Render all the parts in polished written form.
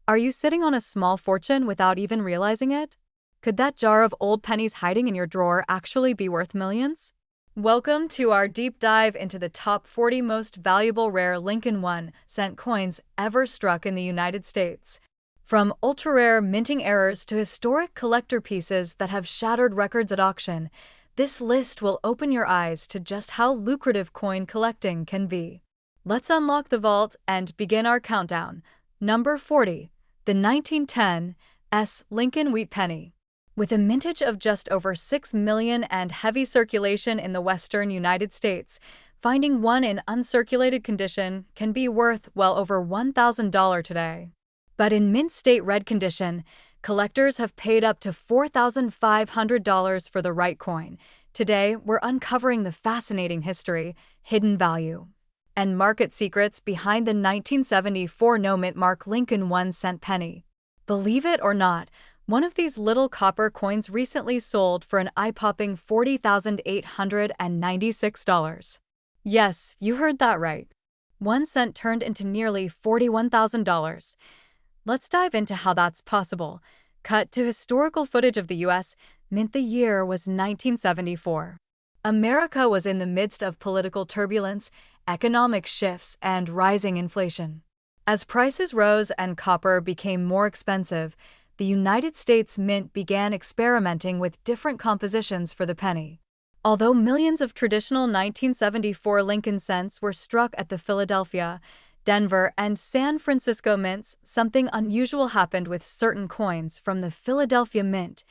Are you sitting on a small fortune without even realizing it? Could that jar of old pennies hiding in your drawer actually be worth millions? Welcome to our deep dive into the top 40 most valuable rare Lincoln 1-cent coins ever struck in the United States. From ultra-rare minting errors to historic collector pieces that have shattered records at auction, this list will open your eyes to just how lucrative coin collecting can be. Let's unlock the vault and begin our countdown. Number 40. The 1910 Lincoln Wheat Penny. With a mintage of just over 6 million and heavy circulation in the western United States, finding one in uncirculated condition can be worth well over $1,000 today. But in mint state red condition, collectors have paid up to $4,500 for the right coin. Today, we're uncovering the fascinating history, hidden value, and market secrets behind the 1974 no-mint mark Lincoln 1-cent penny. Believe it or not, one of these little copper coins recently sold for an eye-popping $40,896. Yes, you heard that right. 1 cent turned into nearly $41,000. Let's dive into how that's possible. Cut to historical footage of the U.S. Mint. The year was 1974. America was in the midst of political turbulence, economic shifts, and rising inflation. As prices rose and copper became more expensive, the United States Mint began experimenting with different compositions for the penny. Although millions of traditional 1974 Lincoln cents were struck at the Philadelphia, Denver, and San Francisco mints, something unusual happened with certain coins from the Philadelphia Mint,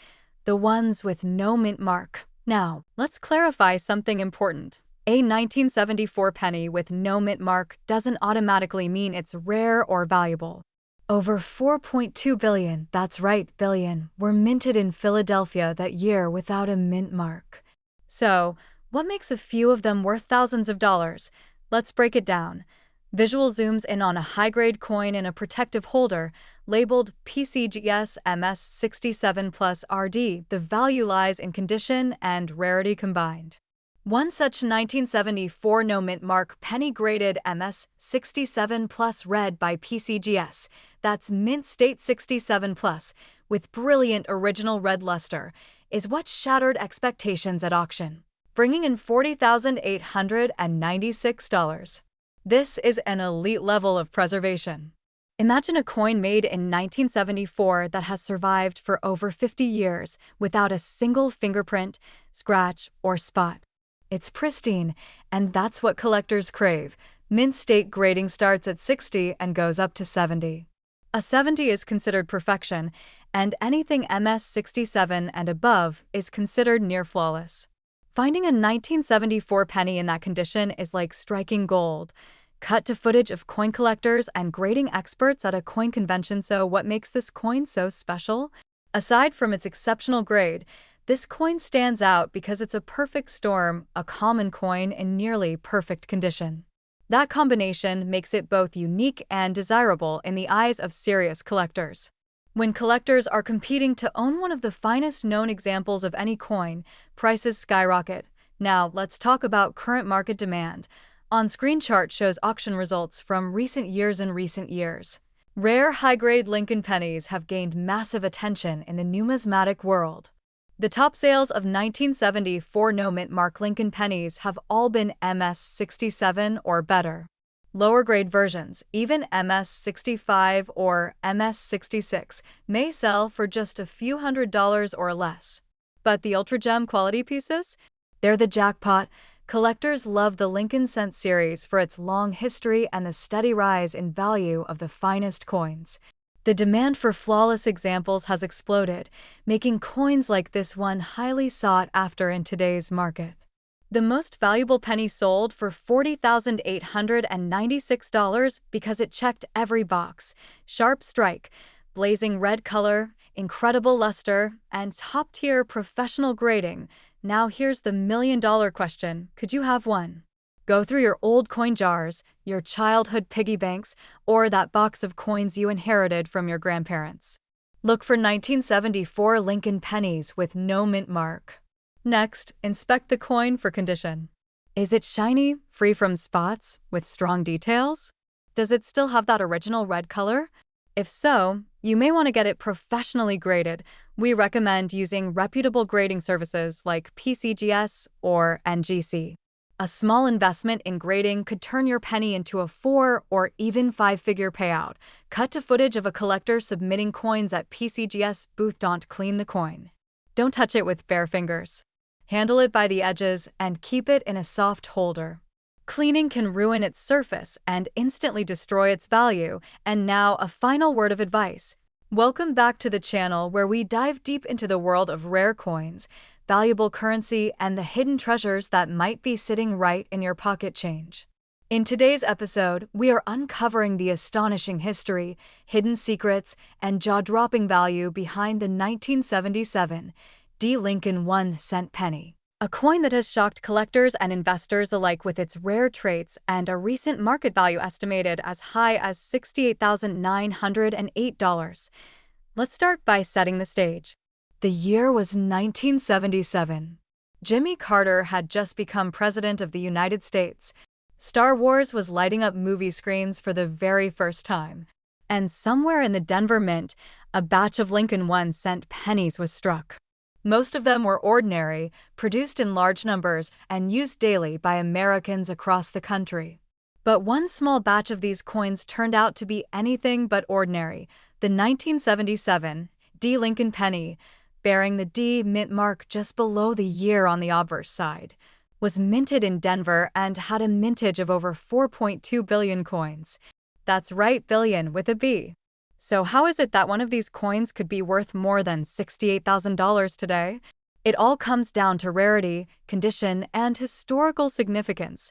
the ones with no mint mark. Now, let's clarify something important. A 1974 penny with no mint mark doesn't automatically mean it's rare or valuable. Over 4.2 billion, that's right, billion, were minted in Philadelphia that year without a mint mark. So, what makes a few of them worth thousands of dollars? Let's break it down. Visual zooms in on a high-grade coin in a protective holder, labeled PCGS MS67 Plus RD. The value lies in condition and rarity combined. One such 1974 no-mint mark penny graded MS67 Plus red by PCGS, that's Mint State 67 Plus, with brilliant original red luster, is what shattered expectations at auction, bringing in $40,896. This is an elite level of preservation. Imagine a coin made in 1974 that has survived for over 50 years without a single fingerprint, scratch, or spot. It's pristine, and that's what collectors crave. Mint state grading starts at 60 and goes up to 70. A 70 is considered perfection, and anything MS67 and above is considered near flawless. Finding a 1974 penny in that condition is like striking gold. Cut to footage of coin collectors and grading experts at a coin convention. So what makes this coin so special? Aside from its exceptional grade, this coin stands out because it's a perfect storm, a common coin in nearly perfect condition. That combination makes it both unique and desirable in the eyes of serious collectors. When collectors are competing to own one of the finest known examples of any coin, prices skyrocket. Now, let's talk about current market demand. On-screen chart shows auction results from recent years. Rare high-grade Lincoln pennies have gained massive attention in the numismatic world. The top sales of 1974 no-mint mark Lincoln pennies have all been MS67 or better. Lower-grade versions, even MS65 or MS66, may sell for just a few $100s or less. But the ultra-gem quality pieces? They're the jackpot. Collectors love the Lincoln Cent series for its long history and the steady rise in value of the finest coins. The demand for flawless examples has exploded, making coins like this one highly sought after in today's market. The most valuable penny sold for $40,896 because it checked every box: sharp strike, blazing red color, incredible luster, and top-tier professional grading. Now here's the million-dollar question: could you have one? Go through your old coin jars, your childhood piggy banks, or that box of coins you inherited from your grandparents. Look for 1974 Lincoln pennies with no mint mark. Next, inspect the coin for condition. Is it shiny, free from spots, with strong details? Does it still have that original red color? If so, you may want to get it professionally graded. We recommend using reputable grading services like PCGS or NGC. A small investment in grading could turn your penny into a 4 or even 5-figure payout. Cut to footage of a collector submitting coins at PCGS booth. Don't clean the coin. Don't touch it with bare fingers. Handle it by the edges and keep it in a soft holder. Cleaning can ruin its surface and instantly destroy its value. And now, a final word of advice. Welcome back to the channel where we dive deep into the world of rare coins, valuable currency, and the hidden treasures that might be sitting right in your pocket change. In today's episode, we are uncovering the astonishing history, hidden secrets, and jaw-dropping value behind the 1977 D. Lincoln 1-cent penny. A coin that has shocked collectors and investors alike with its rare traits and a recent market value estimated as high as $68,908. Let's start by setting the stage. The year was 1977. Jimmy Carter had just become president of the United States. Star Wars was lighting up movie screens for the very first time. And somewhere in the Denver Mint, a batch of Lincoln 1-cent pennies was struck. Most of them were ordinary, produced in large numbers, and used daily by Americans across the country. But one small batch of these coins turned out to be anything but ordinary. The 1977 D. Lincoln penny, bearing the D mint mark just below the year on the obverse side, was minted in Denver and had a mintage of over 4.2 billion coins. That's right, billion with a B. So how is it that one of these coins could be worth more than $68,000 today? It all comes down to rarity, condition, and historical significance.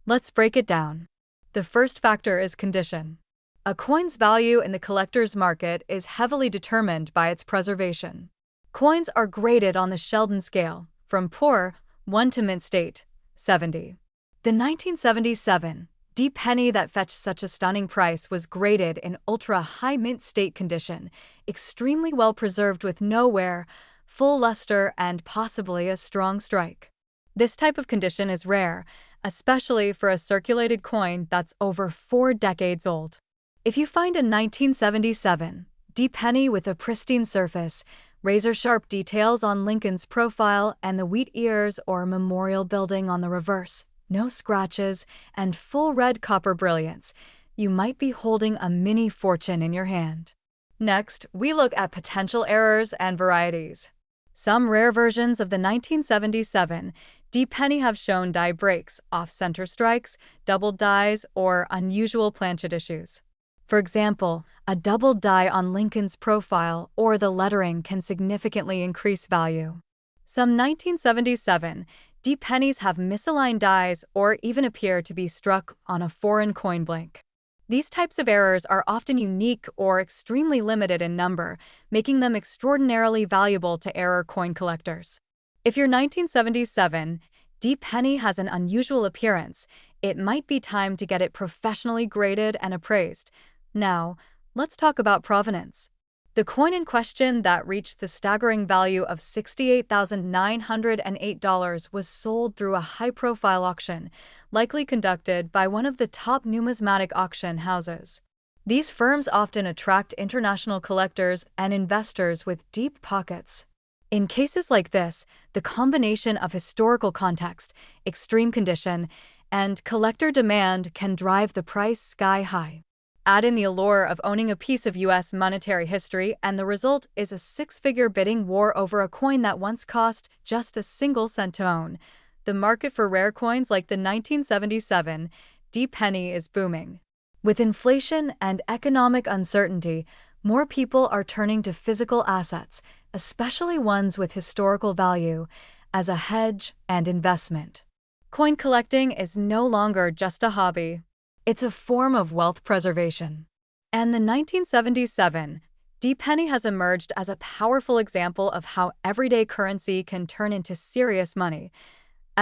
Let's break it down. The first factor is condition. A coin's value in the collector's market is heavily determined by its preservation. Coins are graded on the Sheldon scale, from poor, 1 to mint state, 70. The 1977 D penny that fetched such a stunning price was graded in ultra-high mint state condition, extremely well preserved with no wear, full luster, and possibly a strong strike. This type of condition is rare, especially for a circulated coin that's over 4 decades old. If you find a 1977 D penny with a pristine surface, razor-sharp details on Lincoln's profile and the wheat ears or memorial building on the reverse, no scratches, and full red copper brilliance, you might be holding a mini fortune in your hand. Next, we look at potential errors and varieties. Some rare versions of the 1977 D penny have shown die breaks, off-center strikes, doubled dies, or unusual planchet issues. For example, a doubled die on Lincoln's profile or the lettering can significantly increase value. Some 1977 D pennies have misaligned dies or even appear to be struck on a foreign coin blank. These types of errors are often unique or extremely limited in number, making them extraordinarily valuable to error coin collectors. If your 1977 D penny has an unusual appearance, it might be time to get it professionally graded and appraised. Now, let's talk about provenance. The coin in question that reached the staggering value of $68,908 was sold through a high-profile auction, likely conducted by one of the top numismatic auction houses. These firms often attract international collectors and investors with deep pockets. In cases like this, the combination of historical context, extreme condition, and collector demand can drive the price sky high. Add in the allure of owning a piece of U.S. monetary history, and the result is a 6-figure bidding war over a coin that once cost just a single cent to own. The market for rare coins like the 1977 D penny is booming. With inflation and economic uncertainty, more people are turning to physical assets, especially ones with historical value, as a hedge and investment. Coin collecting is no longer just a hobby. It's a form of wealth preservation. And the 1977 D penny has emerged as a powerful example of how everyday currency can turn into serious money.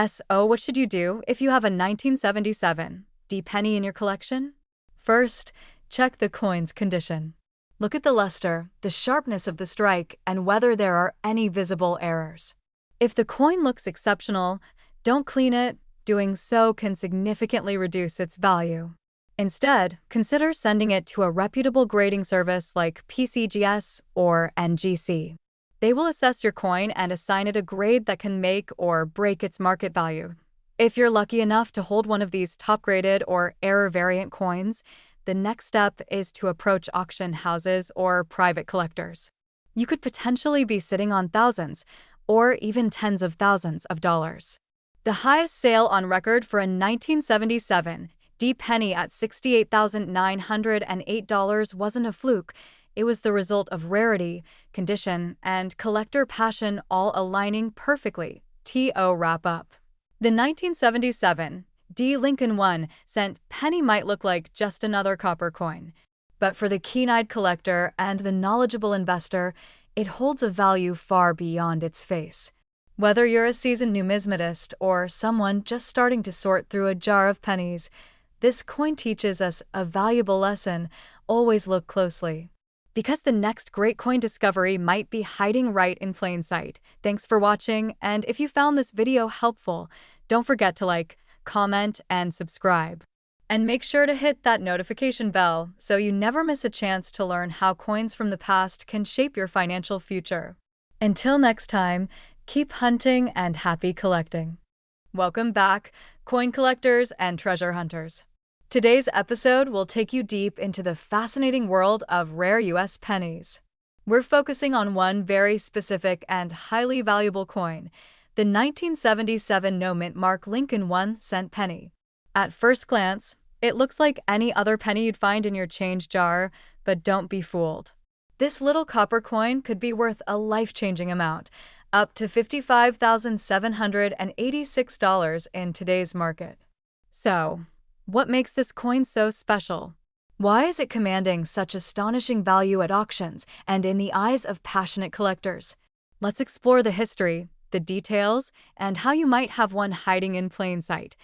So, what should you do if you have a 1977 D penny in your collection? First, check the coin's condition. Look at the luster, the sharpness of the strike, and whether there are any visible errors. If the coin looks exceptional, don't clean it. Doing so can significantly reduce its value. Instead, consider sending it to a reputable grading service like PCGS or NGC. They will assess your coin and assign it a grade that can make or break its market value. If you're lucky enough to hold one of these top-graded or error variant coins, the next step is to approach auction houses or private collectors. You could potentially be sitting on thousands or even tens of thousands of dollars. The highest sale on record for a 1977 D penny at $68,908 wasn't a fluke. It was the result of rarity, condition, and collector passion all aligning perfectly. To wrap up. The 1977 D Lincoln 1-cent penny might look like just another copper coin, but for the keen-eyed collector and the knowledgeable investor, it holds a value far beyond its face. Whether you're a seasoned numismatist or someone just starting to sort through a jar of pennies, this coin teaches us a valuable lesson: always look closely, because the next great coin discovery might be hiding right in plain sight. Thanks for watching, and if you found this video helpful, don't forget to like, comment, and subscribe. And make sure to hit that notification bell so you never miss a chance to learn how coins from the past can shape your financial future. Until next time, keep hunting and happy collecting. Welcome back, coin collectors and treasure hunters. Today's episode will take you deep into the fascinating world of rare U.S. pennies. We're focusing on one very specific and highly valuable coin, the 1977 no-mint mark Lincoln 1-cent penny. At first glance, it looks like any other penny you'd find in your change jar, but don't be fooled. This little copper coin could be worth a life-changing amount, up to $55,786 in today's market. So, what makes this coin so special? Why is it commanding such astonishing value at auctions and in the eyes of passionate collectors? Let's explore the history, the details, and how you might have one hiding in plain sight.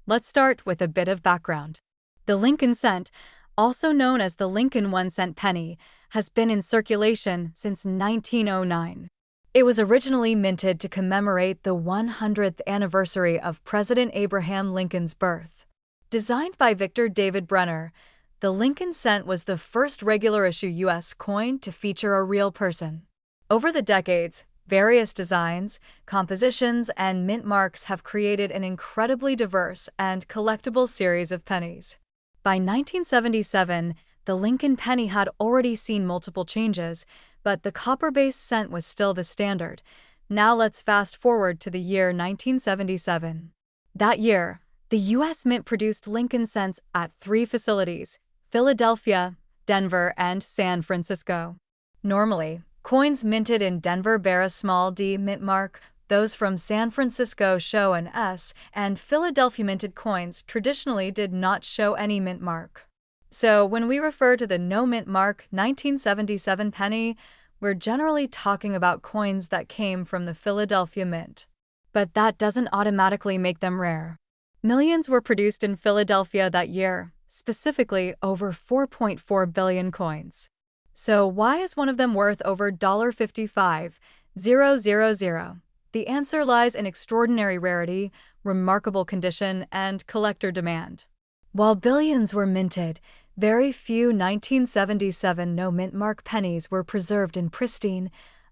Let's start with a bit of background. The Lincoln cent, also known as the Lincoln 1-cent penny, has been in circulation since 1909. It was originally minted to commemorate the 100th anniversary of President Abraham Lincoln's birth. Designed by Victor David Brenner, the Lincoln cent was the first regular-issue U.S. coin to feature a real person. Over the decades, various designs, compositions, and mint marks have created an incredibly diverse and collectible series of pennies. By 1977, the Lincoln penny had already seen multiple changes, but the copper-based cent was still the standard. Now let's fast forward to the year 1977. That year, the U.S. Mint produced Lincoln cents at 3 facilities: Philadelphia, Denver, and San Francisco. Normally, coins minted in Denver bear a small D mint mark. Those from San Francisco show an S, and Philadelphia minted coins traditionally did not show any mint mark. So when we refer to the no mint mark 1977 penny, we're generally talking about coins that came from the Philadelphia Mint. But that doesn't automatically make them rare. Millions were produced in Philadelphia that year, specifically over 4.4 billion coins. So why is one of them worth over $55,000? The answer lies in extraordinary rarity, remarkable condition, and collector demand. While billions were minted, very few 1977 no-mint mark pennies were preserved in pristine,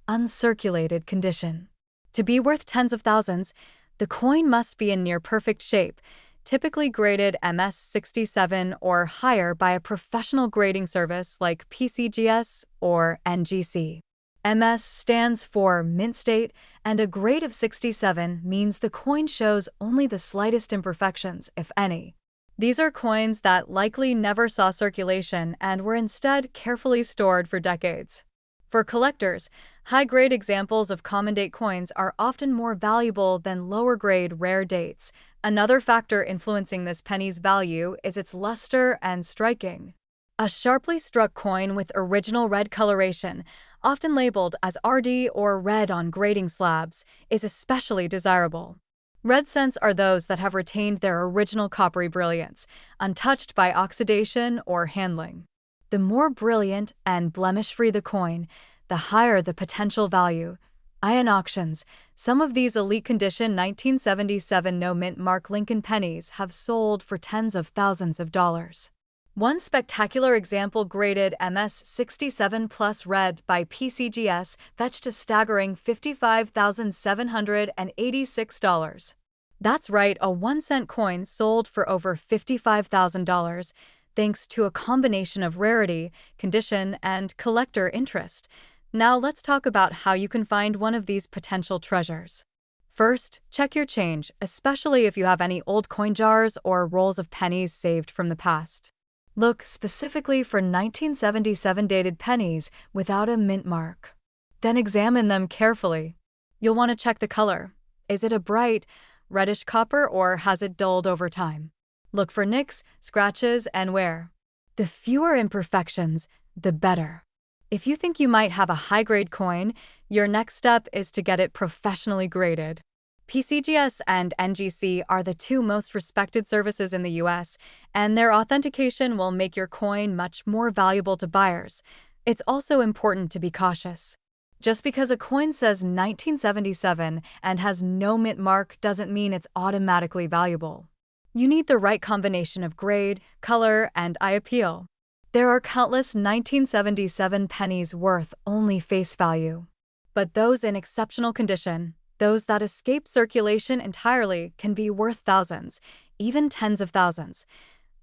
uncirculated condition. To be worth tens of thousands, the coin must be in near-perfect shape, typically graded MS-67 or higher by a professional grading service like PCGS or NGC. MS stands for mint state, and a grade of 67 means the coin shows only the slightest imperfections, if any. These are coins that likely never saw circulation and were instead carefully stored for decades. For collectors, high-grade examples of common-date coins are often more valuable than lower-grade rare dates. Another factor influencing this penny's value is its luster and striking. A sharply struck coin with original red coloration, often labeled as RD or red on grading slabs, is especially desirable. Red cents are those that have retained their original coppery brilliance, untouched by oxidation or handling. The more brilliant and blemish-free the coin, the higher the potential value. In auctions, some of these elite condition 1977 no-mint mark Lincoln pennies have sold for tens of thousands of dollars. One spectacular example, graded MS67 Plus Red by PCGS, fetched a staggering $55,786. That's right, a 1-cent coin sold for over $55,000, thanks to a combination of rarity, condition, and collector interest. Now let's talk about how you can find one of these potential treasures. First, check your change, especially if you have any old coin jars or rolls of pennies saved from the past. Look specifically for 1977 dated pennies without a mint mark. Then examine them carefully. You'll want to check the color. Is it a bright, reddish copper, or has it dulled over time? Look for nicks, scratches, and wear. The fewer imperfections, the better. If you think you might have a high-grade coin, your next step is to get it professionally graded. PCGS and NGC are the two most respected services in the US, and their authentication will make your coin much more valuable to buyers. It's also important to be cautious. Just because a coin says 1977 and has no mint mark doesn't mean it's automatically valuable. You need the right combination of grade, color, and eye appeal. There are countless 1977 pennies worth only face value. But those in exceptional condition, those that escape circulation entirely, can be worth thousands, even tens of thousands.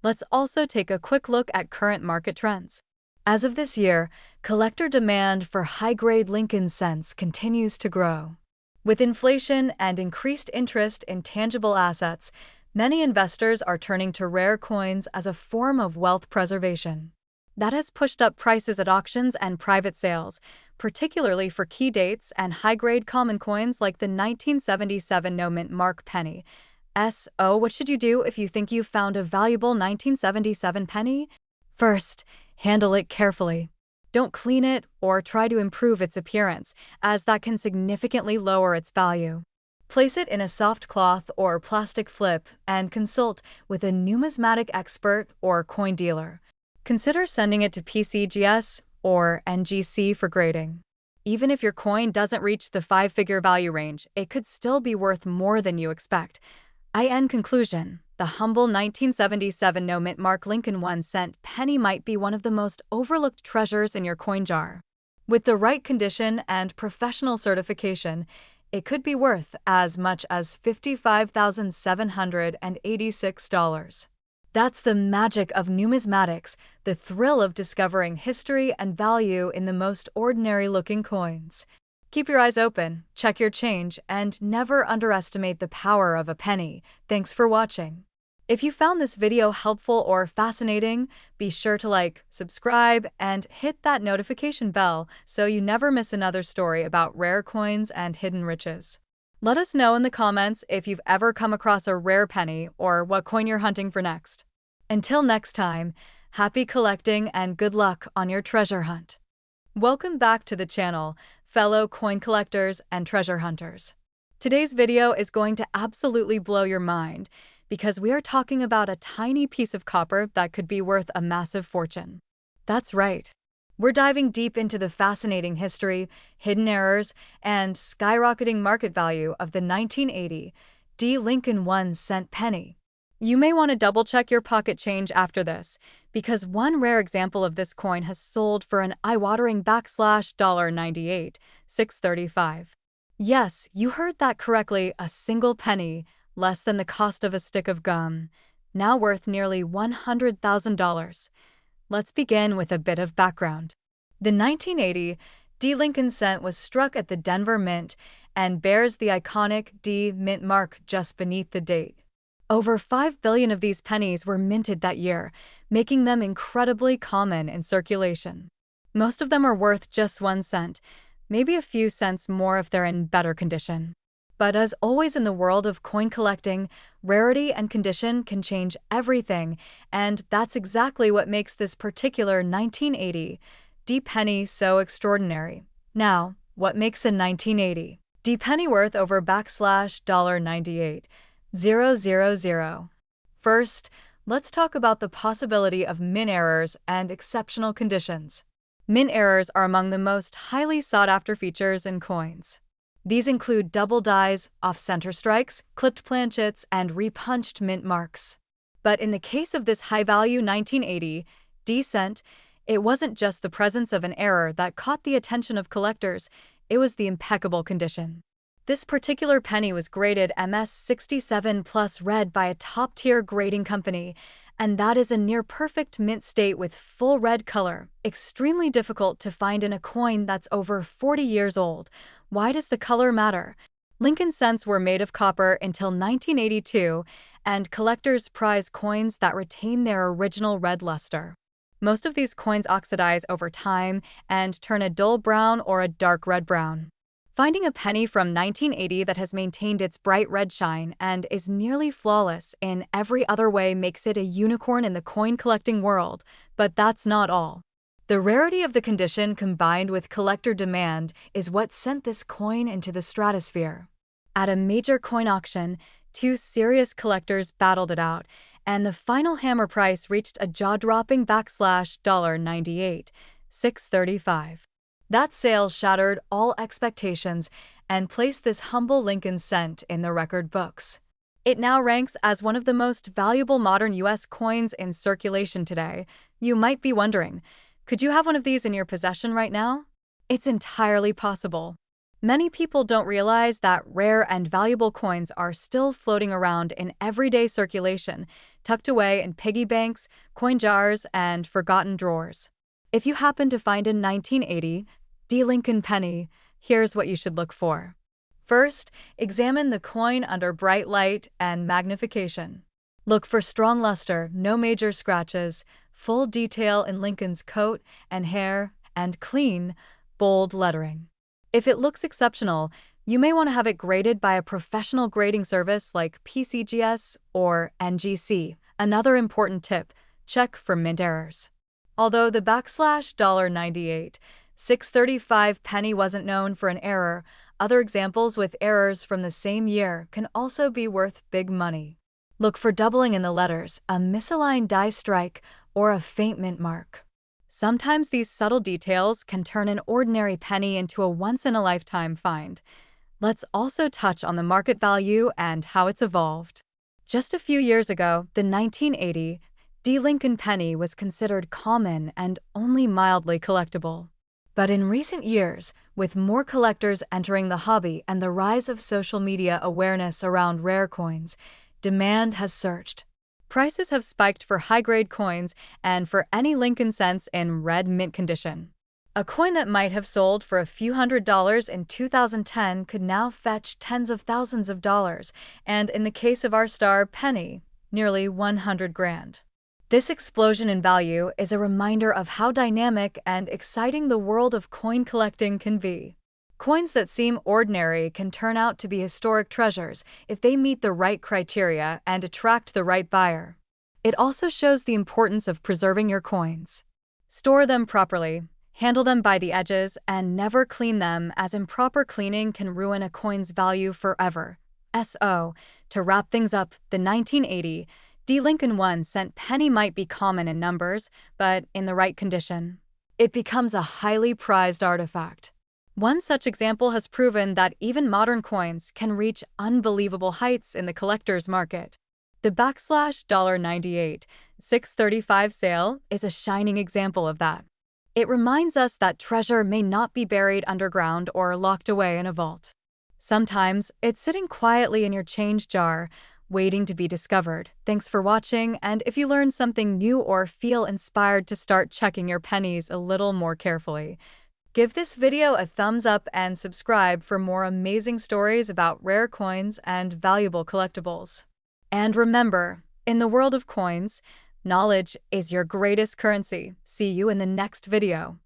Let's also take a quick look at current market trends. As of this year, collector demand for high-grade Lincoln cents continues to grow. With inflation and increased interest in tangible assets, many investors are turning to rare coins as a form of wealth preservation. That has pushed up prices at auctions and private sales, particularly for key dates and high-grade common coins like the 1977 no-mint mark penny. So, what should you do if you think you've found a valuable 1977 penny? First, handle it carefully. Don't clean it or try to improve its appearance, as that can significantly lower its value. Place it in a soft cloth or plastic flip and consult with a numismatic expert or coin dealer. Consider sending it to PCGS or NGC for grading. Even if your coin doesn't reach the 5-figure value range, it could still be worth more than you expect. In conclusion, the humble 1977 no-mint mark Lincoln 1-cent penny might be one of the most overlooked treasures in your coin jar. With the right condition and professional certification, it could be worth as much as $55,786. That's the magic of numismatics, the thrill of discovering history and value in the most ordinary-looking coins. Keep your eyes open, check your change, and never underestimate the power of a penny. Thanks for watching. If you found this video helpful or fascinating, be sure to like, subscribe, and hit that notification bell so you never miss another story about rare coins and hidden riches. Let us know in the comments if you've ever come across a rare penny or what coin you're hunting for next. Until next time, happy collecting and good luck on your treasure hunt. Welcome back to the channel, fellow coin collectors and treasure hunters. Today's video is going to absolutely blow your mind because we are talking about a tiny piece of copper that could be worth a massive fortune. That's right. We're diving deep into the fascinating history, hidden errors, and skyrocketing market value of the 1980 D. Lincoln 1-cent penny. You may want to double-check your pocket change after this, because one rare example of this coin has sold for an eye-watering $98, $6.35. Yes, you heard that correctly, a single penny, less than the cost of a stick of gum, now worth nearly $100,000. Let's begin with a bit of background. The 1980 D. Lincoln cent was struck at the Denver Mint and bears the iconic D mint mark just beneath the date. Over 5 billion of these pennies were minted that year, making them incredibly common in circulation. Most of them are worth just 1 cent, maybe a few cents more if they're in better condition. But as always in the world of coin collecting, rarity and condition can change everything, and that's exactly what makes this particular 1980 D penny so extraordinary. Now, what makes a 1980 D penny worth over $98,000? First, let's talk about the possibility of mint errors and exceptional conditions. Mint errors are among the most highly sought-after features in coins. These include double dies, off-center strikes, clipped planchets, and repunched mint marks. But in the case of this high-value 1980 D cent, it wasn't just the presence of an error that caught the attention of collectors, it was the impeccable condition. This particular penny was graded MS 67 plus red by a top-tier grading company, and that is a near-perfect mint state with full red color, extremely difficult to find in a coin that's over 40 years old. Why does the color matter? Lincoln cents were made of copper until 1982, and collectors prize coins that retain their original red luster. Most of these coins oxidize over time and turn a dull brown or a dark red-brown. Finding a penny from 1980 that has maintained its bright red shine and is nearly flawless in every other way makes it a unicorn in the coin-collecting world, but that's not all. The rarity of the condition combined with collector demand is what sent this coin into the stratosphere. At a major coin auction, two serious collectors battled it out, and the final hammer price reached a jaw-dropping $98, $6.35. That sale shattered all expectations and placed this humble Lincoln cent in the record books. It now ranks as one of the most valuable modern U.S. coins in circulation today. You might be wondering, could you have one of these in your possession right now? It's entirely possible. Many people don't realize that rare and valuable coins are still floating around in everyday circulation, tucked away in piggy banks, coin jars, and forgotten drawers. If you happen to find a 1980 D Lincoln penny, here's what you should look for. First, examine the coin under bright light and magnification. Look for strong luster, no major scratches, full detail in Lincoln's coat and hair, and clean, bold lettering. If it looks exceptional, you may want to have it graded by a professional grading service like PCGS or NGC. Another important tip, check for mint errors. Although the $98, $6.35 penny wasn't known for an error, other examples with errors from the same year can also be worth big money. Look for doubling in the letters, a misaligned die strike, or a faint mint mark. Sometimes these subtle details can turn an ordinary penny into a once-in-a-lifetime find. Let's also touch on the market value and how it's evolved. Just a few years ago, the 1980 D Lincoln penny was considered common and only mildly collectible. But in recent years, with more collectors entering the hobby and the rise of social media awareness around rare coins, demand has surged. Prices have spiked for high-grade coins and for any Lincoln cents in red mint condition. A coin that might have sold for a few $100s in 2010 could now fetch tens of thousands of dollars, and in the case of our star penny, nearly 100 grand. This explosion in value is a reminder of how dynamic and exciting the world of coin collecting can be. Coins that seem ordinary can turn out to be historic treasures if they meet the right criteria and attract the right buyer. It also shows the importance of preserving your coins. Store them properly, handle them by the edges, and never clean them, as improper cleaning can ruin a coin's value forever. To wrap things up, the 1980 D Lincoln 1 cent penny might be common in numbers, but in the right condition, it becomes a highly prized artifact. One such example has proven that even modern coins can reach unbelievable heights in the collector's market. The $98, $6.35 sale is a shining example of that. It reminds us that treasure may not be buried underground or locked away in a vault. Sometimes it's sitting quietly in your change jar, waiting to be discovered. Thanks for watching, and if you learned something new or feel inspired to start checking your pennies a little more carefully, give this video a thumbs up and subscribe for more amazing stories about rare coins and valuable collectibles. And remember, in the world of coins, knowledge is your greatest currency. See you in the next video.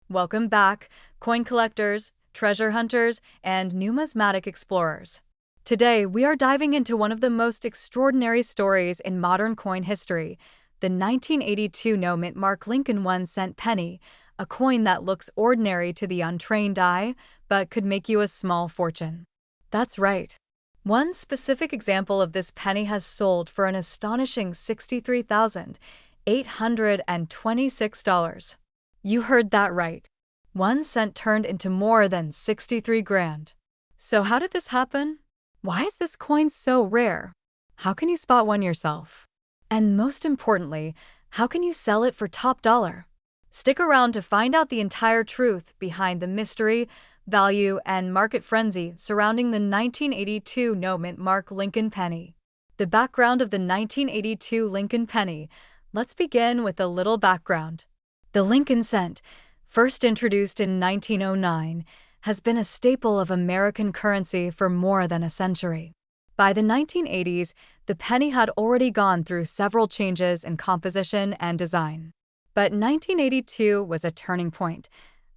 Welcome back, coin collectors, treasure hunters, and numismatic explorers. Today, we are diving into one of the most extraordinary stories in modern coin history, the 1982 no-mint mark Lincoln 1 cent penny, a coin that looks ordinary to the untrained eye, but could make you a small fortune. That's right. One specific example of this penny has sold for an astonishing $63,826. You heard that right. 1 cent turned into more than 63 grand. So how did this happen? Why is this coin so rare? How can you spot one yourself? And most importantly, how can you sell it for top dollar? Stick around to find out the entire truth behind the mystery, value, and market frenzy surrounding the 1982 no-mint mark Lincoln penny. The background of the 1982 Lincoln penny. Let's begin with a little background. The Lincoln cent, first introduced in 1909, has been a staple of American currency for more than a century. By the 1980s, the penny had already gone through several changes in composition and design. But 1982 was a turning point.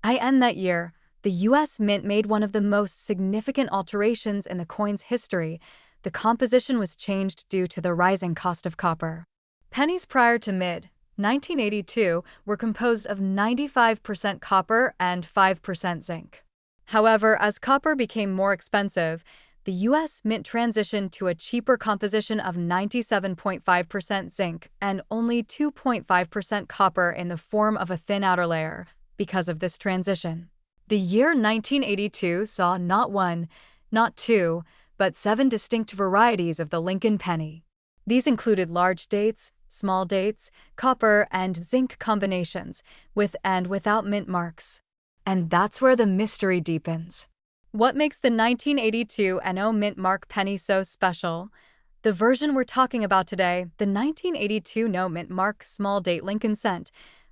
That year, the U.S. Mint made one of the most significant alterations in the coin's history. The composition was changed due to the rising cost of copper. Pennies prior to mid-1982 were composed of 95% copper and 5% zinc. However, as copper became more expensive, the U.S. Mint transitioned to a cheaper composition of 97.5% zinc and only 2.5% copper in the form of a thin outer layer. Because of this transition, the year 1982 saw not one, not two, but 7 distinct varieties of the Lincoln penny. These included large dates, small dates, copper and zinc combinations, with and without mint marks. And that's where the mystery deepens. What makes the 1982 no mint mark penny so special? The version we're talking about today, the 1982 no mint mark small date Lincoln cent,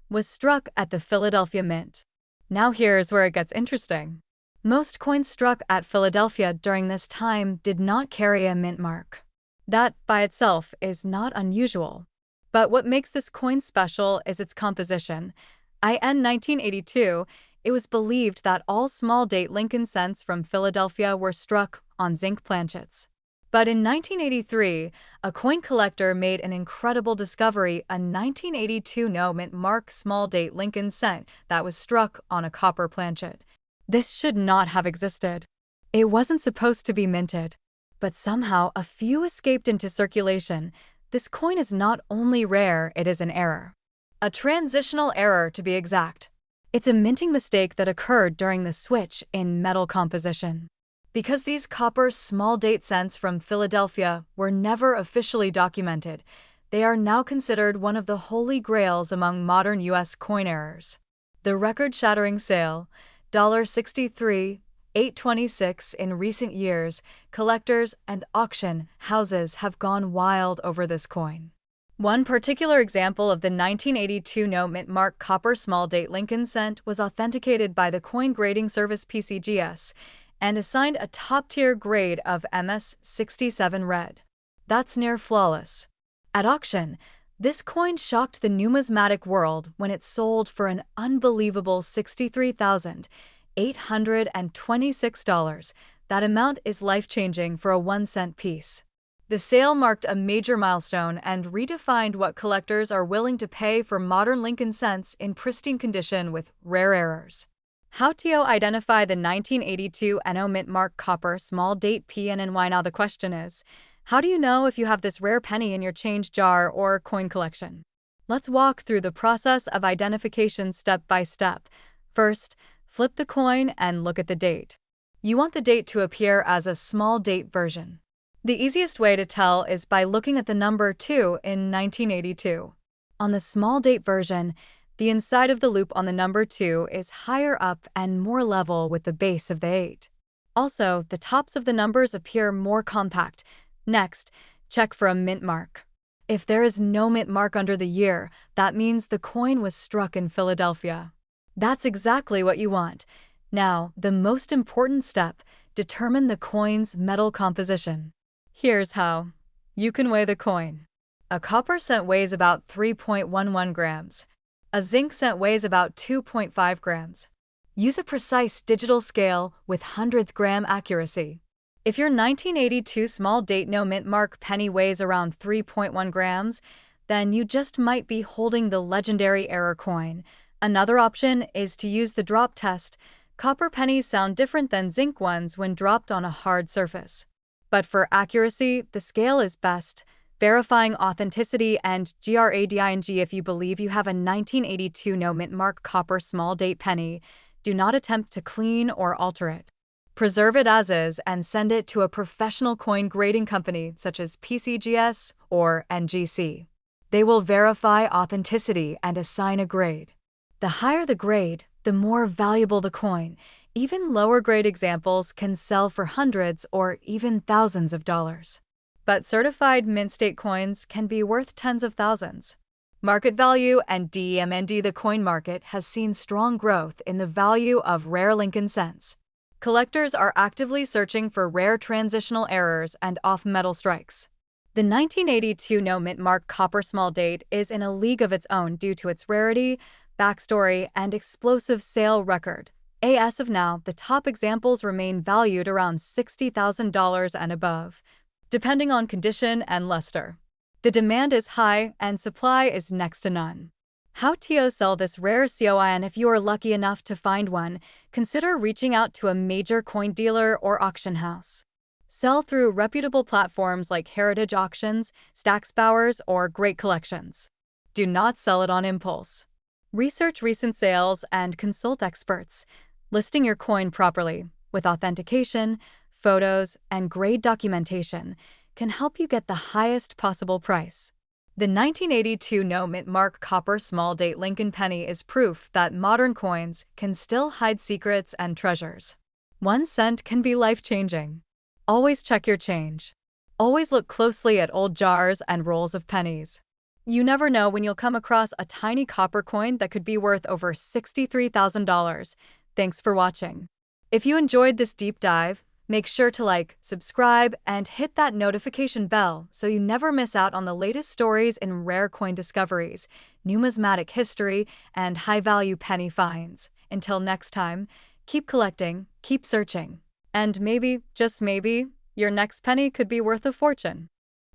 was struck at the Philadelphia Mint. Now here's where it gets interesting. Most coins struck at Philadelphia during this time did not carry a mint mark. That, by itself, is not unusual. But what makes this coin special is its composition. In 1982, it was believed that all small-date Lincoln cents from Philadelphia were struck on zinc planchets. But in 1983, a coin collector made an incredible discovery, a 1982 no-mint mark small-date Lincoln cent that was struck on a copper planchet. This should not have existed. It wasn't supposed to be minted. But somehow, a few escaped into circulation. This coin is not only rare, it is an error. A transitional error, to be exact. It's a minting mistake that occurred during the switch in metal composition. Because these copper small-date cents from Philadelphia were never officially documented, they are now considered one of the holy grails among modern U.S. coin errors. The record-shattering sale, $63,826 in recent years, collectors and auction houses have gone wild over this coin. One particular example of the 1982 no-mint mark copper small-date Lincoln cent was authenticated by the coin grading service PCGS and assigned a top-tier grade of MS67 red. That's near flawless. At auction, this coin shocked the numismatic world when it sold for an unbelievable $63,826. That amount is life-changing for a 1-cent piece. The sale marked a major milestone and redefined what collectors are willing to pay for modern Lincoln cents in pristine condition with rare errors. How to identify the 1982 no mint mark copper small date PNNY? Now the question is, how do you know if you have this rare penny in your change jar or coin collection? Let's walk through the process of identification step by step. First, flip the coin and look at the date. You want the date to appear as a small date version. The easiest way to tell is by looking at the number 2 in 1982. On the small date version, the inside of the loop on the number 2 is higher up and more level with the base of the 8. Also, the tops of the numbers appear more compact. Next, check for a mint mark. If there is no mint mark under the year, that means the coin was struck in Philadelphia. That's exactly what you want. Now, the most important step, determine the coin's metal composition. Here's how. You can weigh the coin. A copper cent weighs about 3.11 grams. A zinc cent weighs about 2.5 grams. Use a precise digital scale with 100th gram accuracy. If your 1982 small date no mint mark penny weighs around 3.1 grams, then you just might be holding the legendary error coin. Another option is to use the drop test. Copper pennies sound different than zinc ones when dropped on a hard surface. But for accuracy, the scale is best, verifying authenticity and grading. If you believe you have a 1982 no mint mark copper small date penny, do not attempt to clean or alter it. Preserve it as is and send it to a professional coin grading company such as PCGS or NGC. They will verify authenticity and assign a grade. The higher the grade, the more valuable the coin. Even lower grade examples can sell for hundreds or even thousands of dollars. But certified mint state coins can be worth tens of thousands. Market value and DMND. The coin market has seen strong growth in the value of rare Lincoln cents. Collectors are actively searching for rare transitional errors and off-metal strikes. The 1982 no-mint mark copper small date is in a league of its own due to its rarity, backstory, and explosive sale record. As of now, the top examples remain valued around $60,000 and above, depending on condition and luster. The demand is high and supply is next to none. How to sell this rare coin? If you are lucky enough to find one, consider reaching out to a major coin dealer or auction house. Sell through reputable platforms like Heritage Auctions, Stax Bowers, or Great Collections. Do not sell it on impulse. Research recent sales and consult experts. Listing your coin properly, with authentication, photos, and grade documentation, can help you get the highest possible price. The 1982 no-mint mark copper small date Lincoln penny is proof that modern coins can still hide secrets and treasures. 1 cent can be life-changing. Always check your change. Always look closely at old jars and rolls of pennies. You never know when you'll come across a tiny copper coin that could be worth over $63,000. Thanks for watching. If you enjoyed this deep dive, make sure to like, subscribe, and hit that notification bell so you never miss out on the latest stories in rare coin discoveries, numismatic history, and high-value penny finds. Until next time, keep collecting, keep searching, and maybe, just maybe, your next penny could be worth a fortune.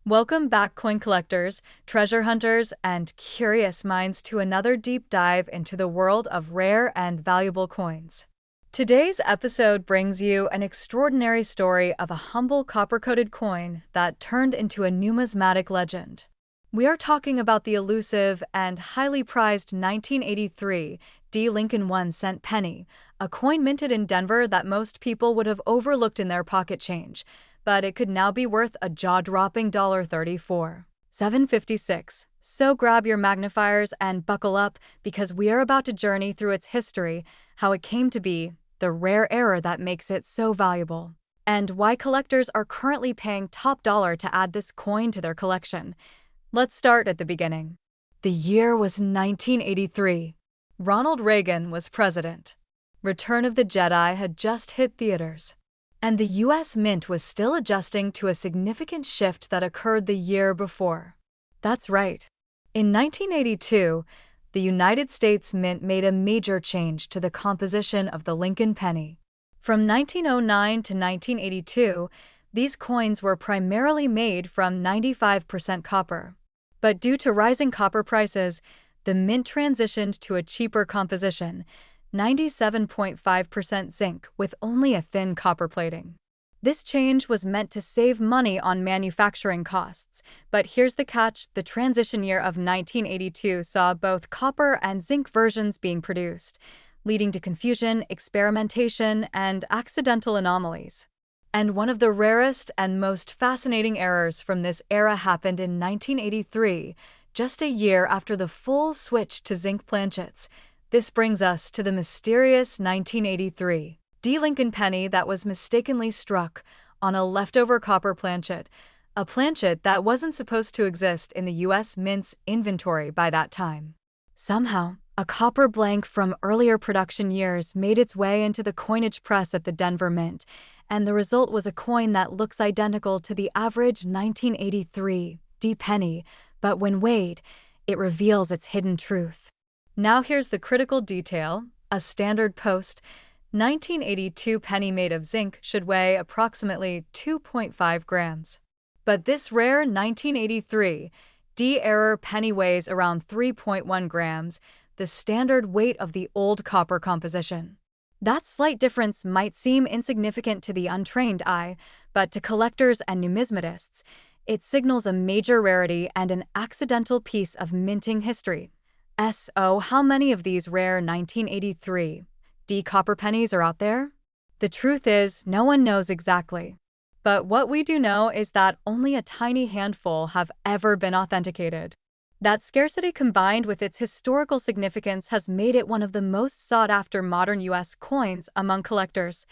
Welcome back, coin collectors, treasure hunters, and curious minds, to another deep dive into the world of rare and valuable coins. Today's episode brings you an extraordinary story of a humble copper-coated coin that turned into a numismatic legend. We are talking about the elusive and highly prized 1983 D. Lincoln 1-cent penny, a coin minted in Denver that most people would have overlooked in their pocket change, but it could now be worth a jaw-dropping $34.756. So grab your magnifiers and buckle up, because we are about to journey through its history, how it came to be, the rare error that makes it so valuable, and why collectors are currently paying top dollar to add this coin to their collection. Let's start at the beginning. The year was 1983. Ronald Reagan was president. Return of the Jedi had just hit theaters, and the U.S. Mint was still adjusting to a significant shift that occurred the year before. That's right. In 1982, the United States Mint made a major change to the composition of the Lincoln penny. From 1909 to 1982, these coins were primarily made from 95% copper. But due to rising copper prices, the Mint transitioned to a cheaper composition, 97.5% zinc with only a thin copper plating. This change was meant to save money on manufacturing costs, but here's the catch: the transition year of 1982 saw both copper and zinc versions being produced, leading to confusion, experimentation, and accidental anomalies. And one of the rarest and most fascinating errors from this era happened in 1983, just a year after the full switch to zinc planchets. This brings us to the mysterious 1983 D. Lincoln penny that was mistakenly struck on a leftover copper planchet, a planchet that wasn't supposed to exist in the U.S. Mint's inventory by that time. Somehow, a copper blank from earlier production years made its way into the coinage press at the Denver Mint, and the result was a coin that looks identical to the average 1983 D. penny, but when weighed, it reveals its hidden truth. Now here's the critical detail: a standard post 1982 penny made of zinc should weigh approximately 2.5 grams. But this rare 1983 D error penny weighs around 3.1 grams, the standard weight of the old copper composition. That slight difference might seem insignificant to the untrained eye, but to collectors and numismatists, it signals a major rarity and an accidental piece of minting history. So, how many of these rare 1983 D copper pennies are out there? The truth is, no one knows exactly. But what we do know is that only a tiny handful have ever been authenticated. That scarcity combined with its historical significance has made it one of the most sought-after modern U.S. coins among collectors.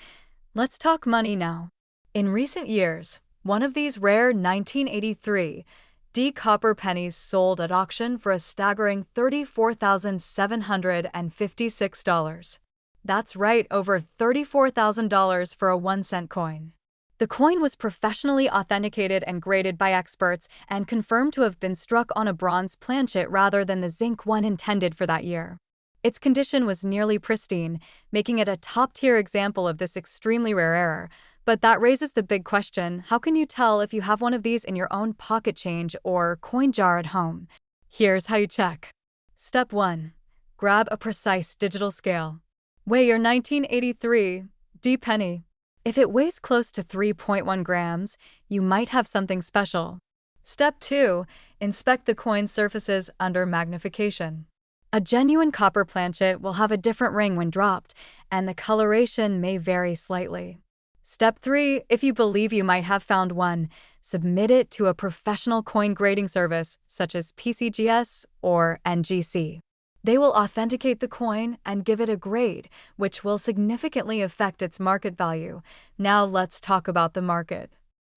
Let's talk money now. In recent years, one of these rare 1983 D copper pennies sold at auction for a staggering $34,756. That's right, over $34,000 for a 1-cent coin. The coin was professionally authenticated and graded by experts and confirmed to have been struck on a bronze planchet rather than the zinc one intended for that year. Its condition was nearly pristine, making it a top-tier example of this extremely rare error. But that raises the big question, how can you tell if you have one of these in your own pocket change or coin jar at home? Here's how you check. Step 1. Grab a precise digital scale. Weigh your 1983 D penny. If it weighs close to 3.1 grams, you might have something special. Step 2. Inspect the coin's surfaces under magnification. A genuine copper planchet will have a different ring when dropped, and the coloration may vary slightly. Step 3. If you believe you might have found one, submit it to a professional coin grading service such as PCGS or NGC. They will authenticate the coin and give it a grade, which will significantly affect its market value. Now let's talk about the market.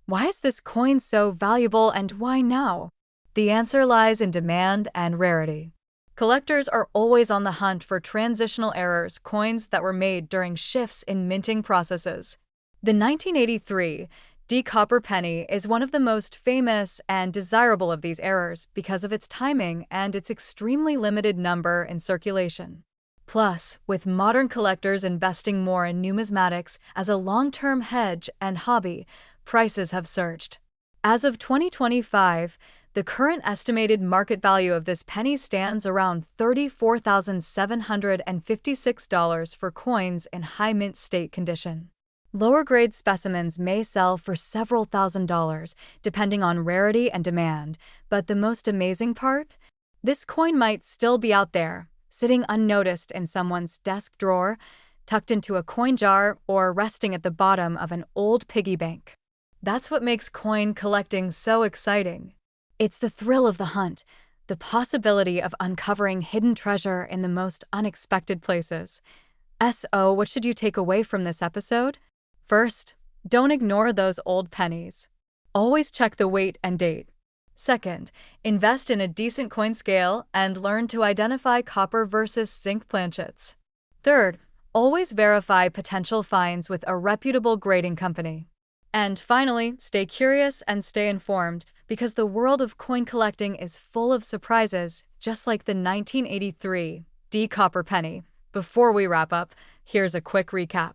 Why is this coin so valuable and why now? The answer lies in demand and rarity. Collectors are always on the hunt for transitional errors, coins that were made during shifts in minting processes. The 1983 D copper penny is one of the most famous and desirable of these errors because of its timing and its extremely limited number in circulation. Plus, with modern collectors investing more in numismatics as a long-term hedge and hobby, prices have surged. As of 2025, the current estimated market value of this penny stands around $34,756 for coins in high mint state condition. Lower-grade specimens may sell for several $1,000s, depending on rarity and demand, but the most amazing part? This coin might still be out there, sitting unnoticed in someone's desk drawer, tucked into a coin jar, or resting at the bottom of an old piggy bank. That's what makes coin collecting so exciting. It's the thrill of the hunt, the possibility of uncovering hidden treasure in the most unexpected places. So, what should you take away from this episode? First, don't ignore those old pennies. Always check the weight and date. Second, invest in a decent coin scale and learn to identify copper versus zinc planchets. Third, always verify potential finds with a reputable grading company. And finally, stay curious and stay informed because the world of coin collecting is full of surprises, just like the 1983 D copper penny. Before we wrap up, here's a quick recap.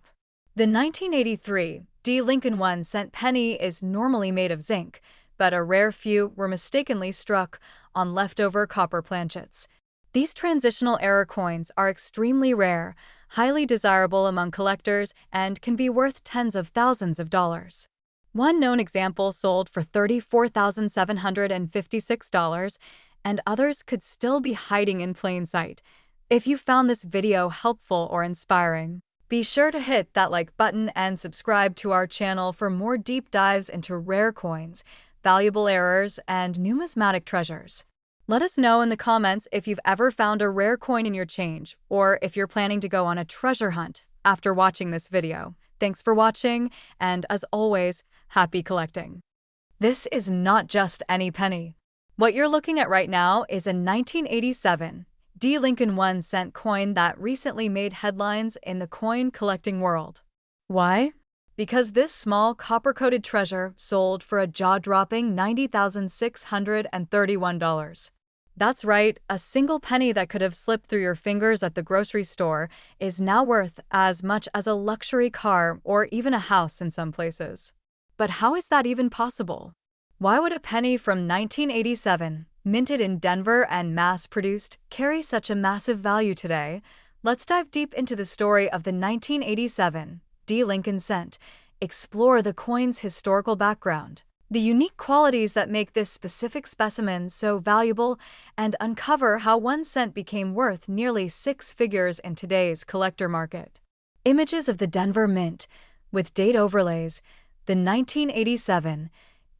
The 1983 D Lincoln 1-cent penny is normally made of zinc, but a rare few were mistakenly struck on leftover copper planchets. These transitional error coins are extremely rare, highly desirable among collectors, and can be worth tens of thousands of dollars. One known example sold for $34,756, and others could still be hiding in plain sight. If you found this video helpful or inspiring, be sure to hit that like button and subscribe to our channel for more deep dives into rare coins, valuable errors, and numismatic treasures. Let us know in the comments if you've ever found a rare coin in your change, or if you're planning to go on a treasure hunt after watching this video. Thanks for watching, and as always, happy collecting. This is not just any penny. What you're looking at right now is a 1987 D Lincoln 1-cent coin that recently made headlines in the coin collecting world. Why? Because this small copper-coated treasure sold for a jaw-dropping $90,631. That's right, a single penny that could have slipped through your fingers at the grocery store is now worth as much as a luxury car or even a house in some places. But how is that even possible? Why would a penny from 1987, minted in Denver and mass-produced, carry such a massive value today? Let's dive deep into the story of the 1987 D Lincoln cent, explore the coin's historical background, the unique qualities that make this specific specimen so valuable, and uncover how 1 cent became worth nearly 6 figures in today's collector market. Images of the Denver Mint, with date overlays. The 1987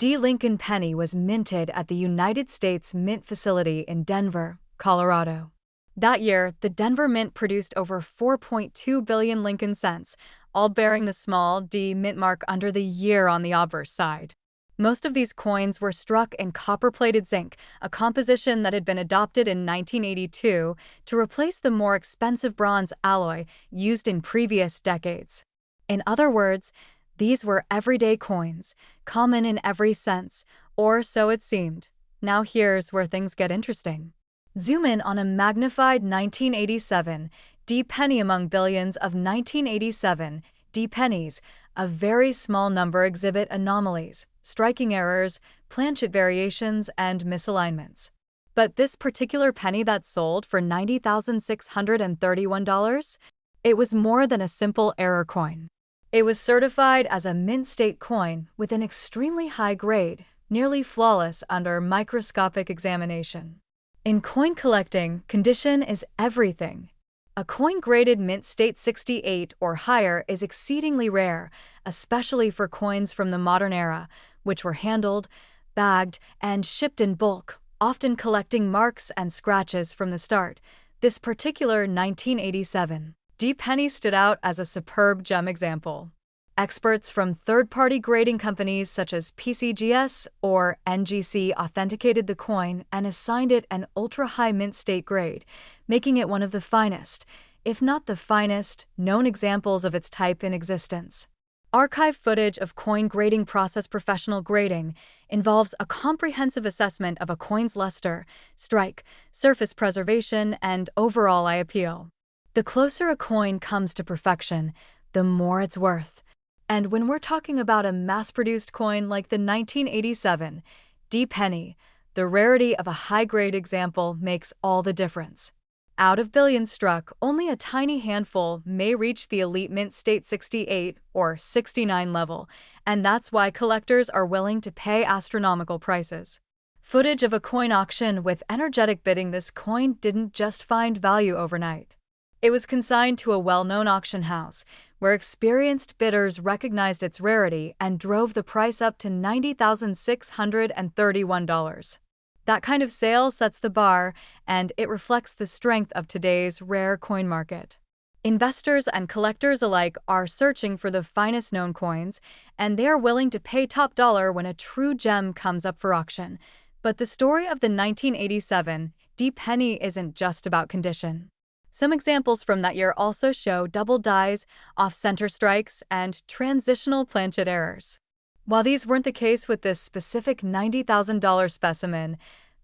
D. Lincoln penny was minted at the United States Mint facility in Denver, Colorado. That year, the Denver Mint produced over 4.2 billion Lincoln cents, all bearing the small D mint mark under the year on the obverse side. Most of these coins were struck in copper-plated zinc, a composition that had been adopted in 1982 to replace the more expensive bronze alloy used in previous decades. In other words, these were everyday coins, common in every sense, or so it seemed. Now here's where things get interesting. Zoom in on a magnified 1987 D penny among billions of 1987 D pennies. A very small number exhibit anomalies, striking errors, planchet variations, and misalignments. But this particular penny that sold for $90,631, it was more than a simple error coin. It was certified as a mint state coin with an extremely high grade, nearly flawless under microscopic examination. In coin collecting, condition is everything. A coin graded mint state 68 or higher is exceedingly rare, especially for coins from the modern era, which were handled, bagged, and shipped in bulk, often collecting marks and scratches from the start. This particular 1987 D penny stood out as a superb gem example. Experts from third-party grading companies such as PCGS or NGC authenticated the coin and assigned it an ultra-high mint state grade, making it one of the finest, if not the finest, known examples of its type in existence. Archive footage of coin grading process. Professional grading involves a comprehensive assessment of a coin's luster, strike, surface preservation, and overall eye appeal. The closer a coin comes to perfection, the more it's worth. And when we're talking about a mass-produced coin like the 1987 D penny, the rarity of a high-grade example makes all the difference. Out of billions struck, only a tiny handful may reach the elite mint state 68 or 69 level, and that's why collectors are willing to pay astronomical prices. Footage of a coin auction with energetic bidding. This coin didn't just find value overnight. It was consigned to a well-known auction house, where experienced bidders recognized its rarity and drove the price up to $90,631. That kind of sale sets the bar, and it reflects the strength of today's rare coin market. Investors and collectors alike are searching for the finest known coins, and they are willing to pay top dollar when a true gem comes up for auction. But the story of the 1987 D penny isn't just about condition. Some examples from that year also show double dies, off-center strikes, and transitional planchet errors. While these weren't the case with this specific $90,000 specimen,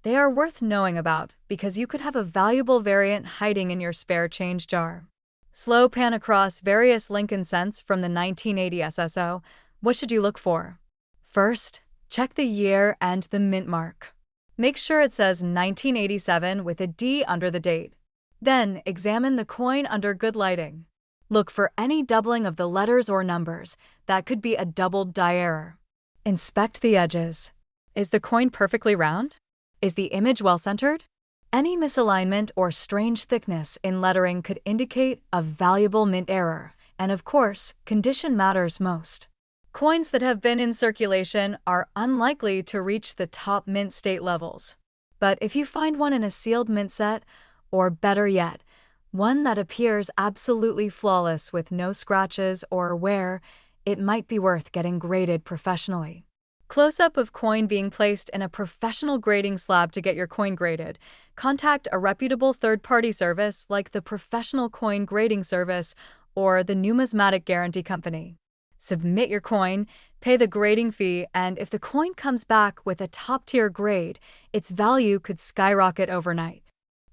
they are worth knowing about because you could have a valuable variant hiding in your spare change jar. Slow pan across various Lincoln cents from the 1980 SSO. What should you look for? First, check the year and the mint mark. Make sure it says 1987 with a D under the date. Then, examine the coin under good lighting. Look for any doubling of the letters or numbers. That could be a doubled die error. Inspect the edges. Is the coin perfectly round? Is the image well-centered? Any misalignment or strange thickness in lettering could indicate a valuable mint error, and of course, condition matters most. Coins that have been in circulation are unlikely to reach the top mint state levels. But if you find one in a sealed mint set, or better yet, one that appears absolutely flawless with no scratches or wear, it might be worth getting graded professionally. Close-up of coin being placed in a professional grading slab. To get your coin graded, contact a reputable third-party service like the Professional Coin Grading Service or the Numismatic Guarantee Company. Submit your coin, pay the grading fee, and if the coin comes back with a top-tier grade, its value could skyrocket overnight.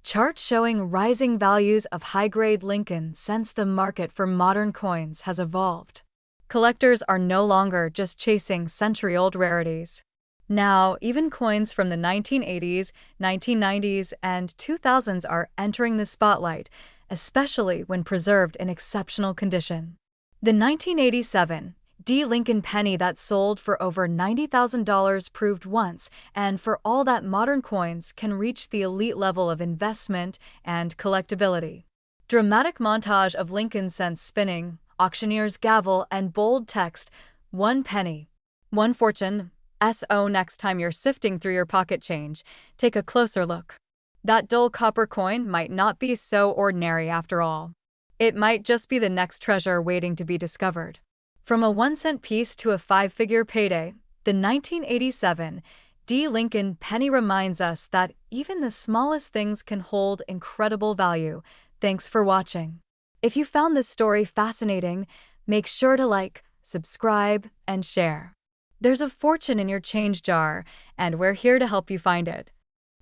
Charts showing rising values of high-grade Lincoln since the market for modern coins has evolved. Collectors are no longer just chasing century-old rarities. Now, even coins from the 1980s, 1990s, and 2000s are entering the spotlight, especially when preserved in exceptional condition. The 1987 D. Lincoln penny that sold for over $90,000 proved once and for all that modern coins can reach the elite level of investment and collectability. Dramatic montage of Lincoln cents spinning, auctioneer's gavel, and bold text, "1 penny, 1 fortune," So next time you're sifting through your pocket change, take a closer look. That dull copper coin might not be so ordinary after all. It might just be the next treasure waiting to be discovered. From a 1-cent piece to a 5-figure payday, the 1987 D. Lincoln penny reminds us that even the smallest things can hold incredible value. Thanks for watching. If you found this story fascinating, make sure to like, subscribe, and share. There's a fortune in your change jar, and we're here to help you find it.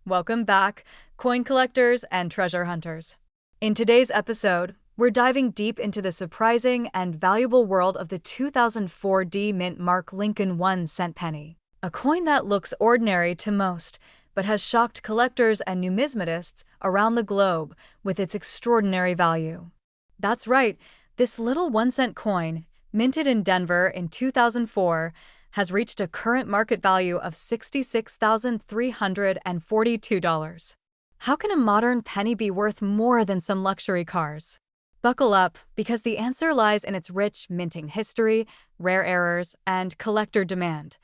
Welcome back, coin collectors and treasure hunters. In today's episode, we're diving deep into the surprising and valuable world of the 2004 D Mint Mark Lincoln 1-cent penny, a coin that looks ordinary to most, but has shocked collectors and numismatists around the globe with its extraordinary value. That's right, this little 1-cent coin, minted in Denver in 2004, has reached a current market value of $66,342. How can a modern penny be worth more than some luxury cars? Buckle up, because the answer lies in its rich minting history, rare errors, and collector demand.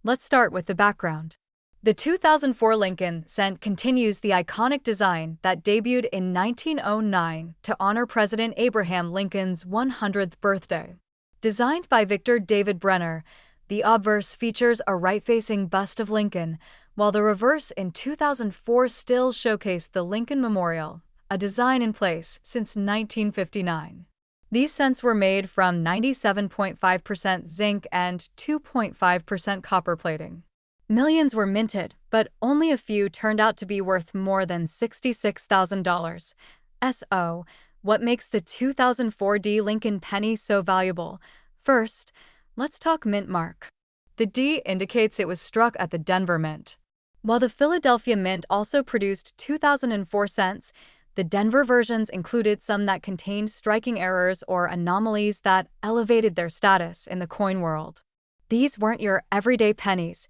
Let's start with the background. The 2004 Lincoln cent continues the iconic design that debuted in 1909 to honor President Abraham Lincoln's 100th birthday. Designed by Victor David Brenner, the obverse features a right-facing bust of Lincoln, while the reverse in 2004 still showcased the Lincoln Memorial, a design in place since 1959. These cents were made from 97.5% zinc and 2.5% copper plating. Millions were minted, but only a few turned out to be worth more than $66,000. So, what makes the 2004 D Lincoln penny so valuable? First, let's talk mint mark. The D indicates it was struck at the Denver Mint. While the Philadelphia Mint also produced 2004 cents, the Denver versions included some that contained striking errors or anomalies that elevated their status in the coin world. These weren't your everyday pennies.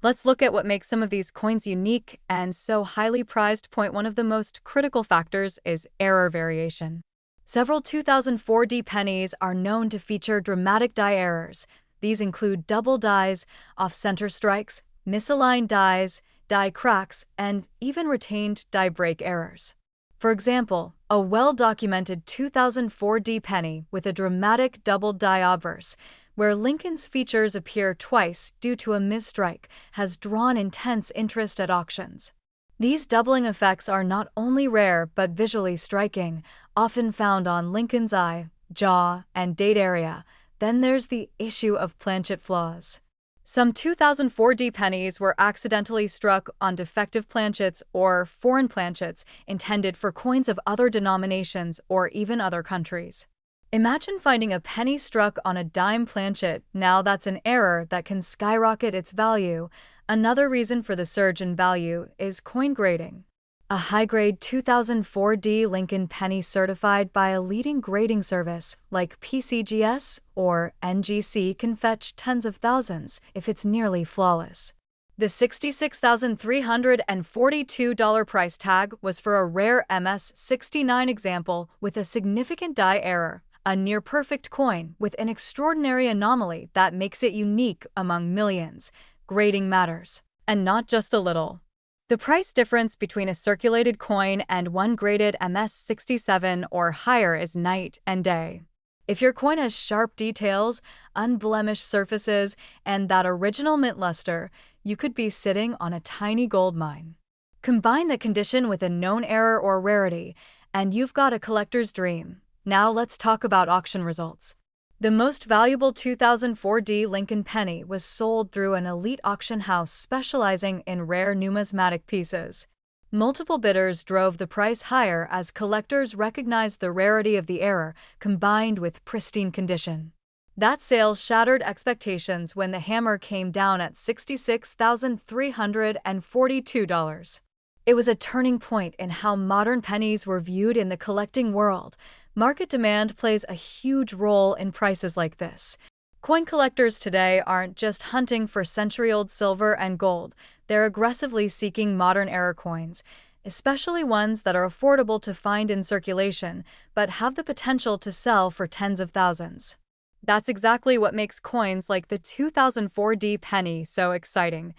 Let's look at what makes some of these coins unique and so highly prized. One of the most critical factors is error variation. Several 2004 D pennies are known to feature dramatic die errors. These include double dies, off-center strikes, misaligned dies, die cracks, and even retained die break errors. For example, a well-documented 2004 D penny with a dramatic double die obverse, where Lincoln's features appear twice due to a misstrike, has drawn intense interest at auctions. These doubling effects are not only rare but visually striking, often found on Lincoln's eye, jaw, and date area. Then there's the issue of planchet flaws. Some 2004 D pennies were accidentally struck on defective planchets or foreign planchets intended for coins of other denominations or even other countries. Imagine finding a penny struck on a dime planchet. Now that's an error that can skyrocket its value. Another reason for the surge in value is coin grading. A high-grade 2004 D Lincoln penny certified by a leading grading service like PCGS or NGC can fetch tens of thousands if it's nearly flawless. The $66,342 price tag was for a rare MS-69 example with a significant die error, a near-perfect coin with an extraordinary anomaly that makes it unique among millions. Grading matters, and not just a little. The price difference between a circulated coin and one graded MS-67 or higher is night and day. If your coin has sharp details, unblemished surfaces, and that original mint luster, you could be sitting on a tiny gold mine. Combine the condition with a known error or rarity, and you've got a collector's dream. Now let's talk about auction results. The most valuable 2004 D Lincoln penny was sold through an elite auction house specializing in rare numismatic pieces. Multiple bidders drove the price higher as collectors recognized the rarity of the error combined with pristine condition. That sale shattered expectations when the hammer came down at $66,342. It was a turning point in how modern pennies were viewed in the collecting world. Market demand plays a huge role in prices like this. Coin collectors today aren't just hunting for century-old silver and gold, they're aggressively seeking modern era coins, especially ones that are affordable to find in circulation but have the potential to sell for tens of thousands. That's exactly what makes coins like the 2004 penny so exciting.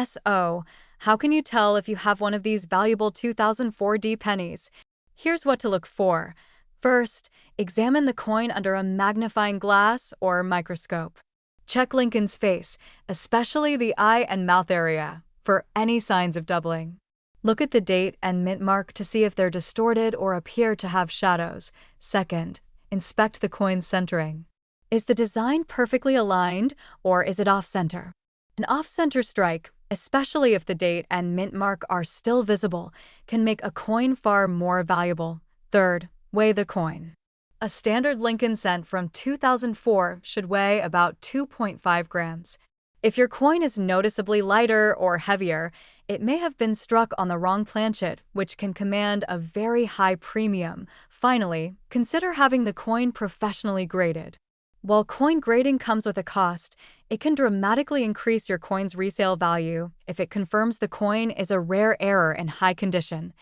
So, how can you tell if you have one of these valuable 2004 pennies? Here's what to look for. First, examine the coin under a magnifying glass or microscope. Check Lincoln's face, especially the eye and mouth area, for any signs of doubling. Look at the date and mint mark to see if they're distorted or appear to have shadows. Second, inspect the coin's centering. Is the design perfectly aligned, or is it off-center? An off-center strike, especially if the date and mint mark are still visible, can make a coin far more valuable. Third, weigh the coin. A standard Lincoln cent from 2004 should weigh about 2.5 grams. If your coin is noticeably lighter or heavier, it may have been struck on the wrong planchet, which can command a very high premium. Finally, consider having the coin professionally graded. While coin grading comes with a cost, it can dramatically increase your coin's resale value if it confirms the coin is a rare error in high condition.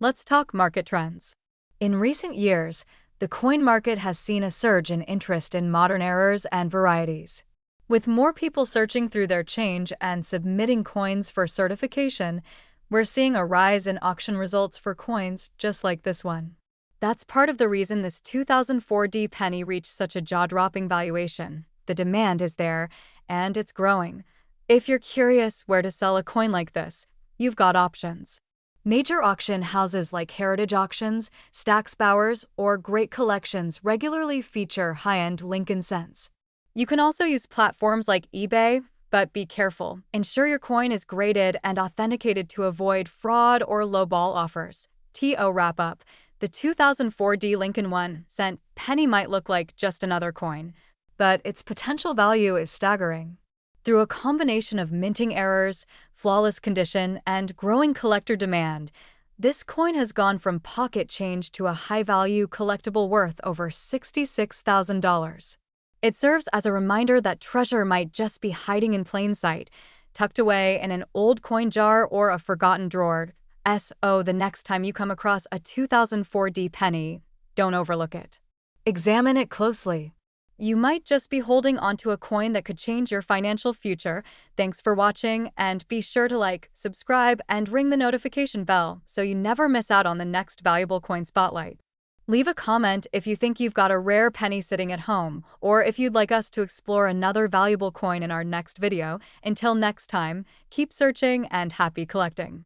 Let's talk market trends. In recent years, the coin market has seen a surge in interest in modern errors and varieties. With more people searching through their change and submitting coins for certification, we're seeing a rise in auction results for coins just like this one. That's part of the reason this 2004 penny reached such a jaw-dropping valuation. The demand is there, and it's growing. If you're curious where to sell a coin like this, you've got options. Major auction houses like Heritage Auctions, Stack's Bowers, or Great Collections regularly feature high-end Lincoln cents. You can also use platforms like eBay, but be careful. Ensure your coin is graded and authenticated to avoid fraud or lowball offers. To wrap up, the 2004 Lincoln 1-cent penny might look like just another coin, but its potential value is staggering. Through a combination of minting errors, flawless condition, and growing collector demand, this coin has gone from pocket change to a high-value collectible worth over $66,000. It serves as a reminder that treasure might just be hiding in plain sight, tucked away in an old coin jar or a forgotten drawer. So the next time you come across a 2004 penny, don't overlook it. Examine it closely. You might just be holding onto a coin that could change your financial future. Thanks for watching, and be sure to like, subscribe, and ring the notification bell so you never miss out on the next valuable coin spotlight. Leave a comment if you think you've got a rare penny sitting at home, or if you'd like us to explore another valuable coin in our next video. Until next time, keep searching and happy collecting.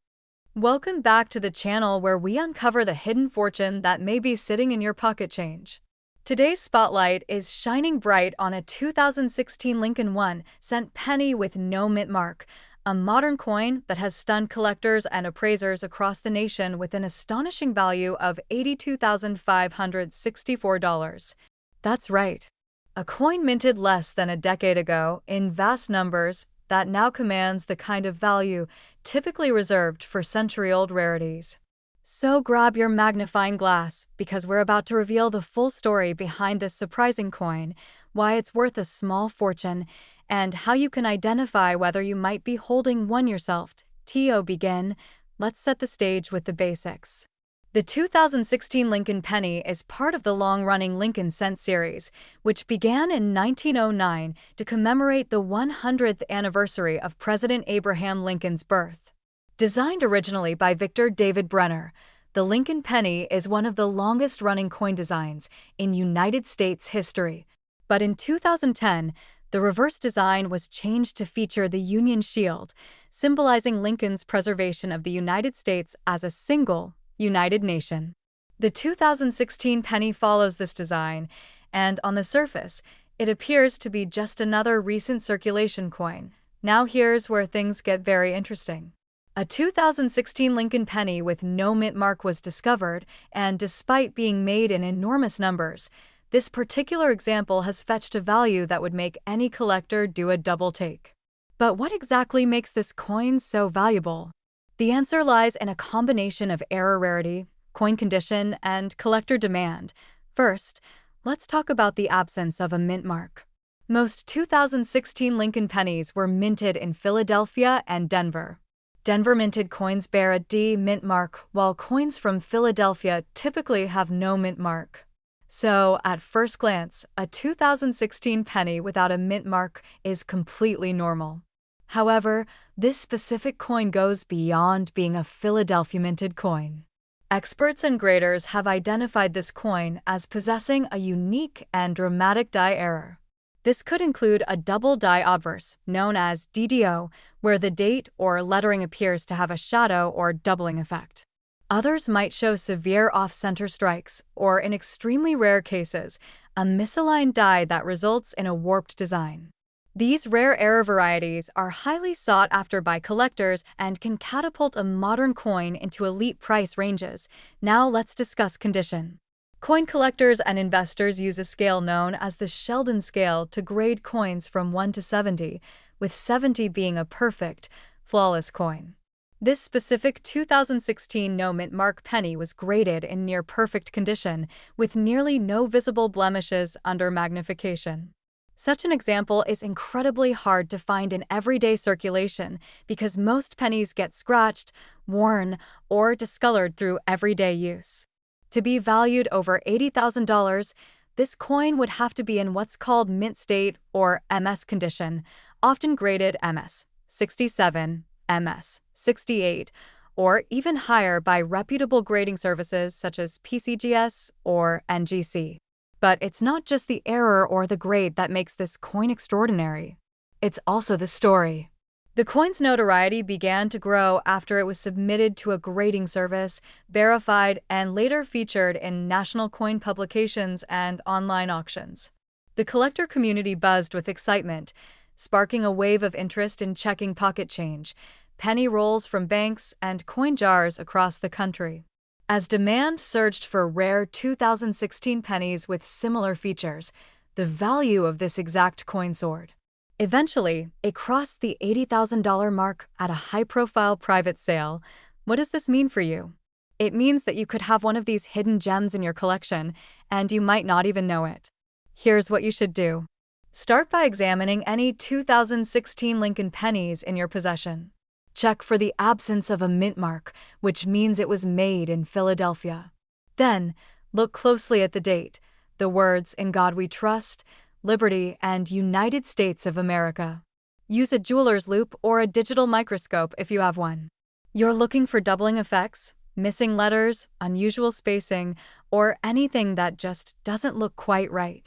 Welcome back to the channel where we uncover the hidden fortune that may be sitting in your pocket change. Today's spotlight is shining bright on a 2016 Lincoln 1-cent penny with no mint mark, a modern coin that has stunned collectors and appraisers across the nation with an astonishing value of $82,564. That's right, a coin minted less than a decade ago in vast numbers that now commands the kind of value typically reserved for century-old rarities. So grab your magnifying glass, because we're about to reveal the full story behind this surprising coin, why it's worth a small fortune, and how you can identify whether you might be holding one yourself. To begin, let's set the stage with the basics. The 2016 Lincoln penny is part of the long-running Lincoln cent series, which began in 1909 to commemorate the 100th anniversary of President Abraham Lincoln's birth. Designed originally by Victor David Brenner, the Lincoln penny is one of the longest-running coin designs in United States history. But in 2010, the reverse design was changed to feature the Union Shield, symbolizing Lincoln's preservation of the United States as a single, united nation. The 2016 penny follows this design, and on the surface, it appears to be just another recent circulation coin. Now here's where things get very interesting. A 2016 Lincoln penny with no mint mark was discovered, and despite being made in enormous numbers, this particular example has fetched a value that would make any collector do a double take. But what exactly makes this coin so valuable? The answer lies in a combination of error rarity, coin condition, and collector demand. First, let's talk about the absence of a mint mark. Most 2016 Lincoln pennies were minted in Philadelphia and Denver. Denver minted coins bear a D mint mark, while coins from Philadelphia typically have no mint mark. So, at first glance, a 2016 penny without a mint mark is completely normal. However, this specific coin goes beyond being a Philadelphia minted coin. Experts and graders have identified this coin as possessing a unique and dramatic die error. This could include a double die obverse, known as DDO, where the date or lettering appears to have a shadow or doubling effect. Others might show severe off-center strikes, or in extremely rare cases, a misaligned die that results in a warped design. These rare error varieties are highly sought after by collectors and can catapult a modern coin into elite price ranges. Now let's discuss condition. Coin collectors and investors use a scale known as the Sheldon scale to grade coins from 1 to 70, with 70 being a perfect, flawless coin. This specific 2016 no-mint mark penny was graded in near-perfect condition, with nearly no visible blemishes under magnification. Such an example is incredibly hard to find in everyday circulation because most pennies get scratched, worn, or discolored through everyday use. To be valued over $80,000, this coin would have to be in what's called mint state or MS condition, often graded MS 67, MS 68, or even higher by reputable grading services such as PCGS or NGC. But it's not just the error or the grade that makes this coin extraordinary. It's also the story. The coin's notoriety began to grow after it was submitted to a grading service, verified, and later featured in national coin publications and online auctions. The collector community buzzed with excitement, sparking a wave of interest in checking pocket change, penny rolls from banks, and coin jars across the country. As demand surged for rare 2016 pennies with similar features, the value of this exact coin soared. Eventually, it crossed the $80,000 mark at a high-profile private sale. What does this mean for you? It means that you could have one of these hidden gems in your collection, and you might not even know it. Here's what you should do. Start by examining any 2016 Lincoln pennies in your possession. Check for the absence of a mint mark, which means it was made in Philadelphia. Then, look closely at the date, the words "In God We Trust," "Liberty," and "United States of America." Use a jeweler's loupe or a digital microscope if you have one. You're looking for doubling effects, missing letters, unusual spacing, or anything that just doesn't look quite right.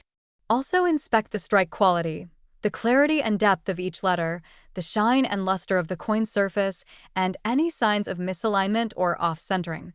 Also inspect the strike quality, the clarity and depth of each letter, the shine and luster of the coin's surface, and any signs of misalignment or off-centering.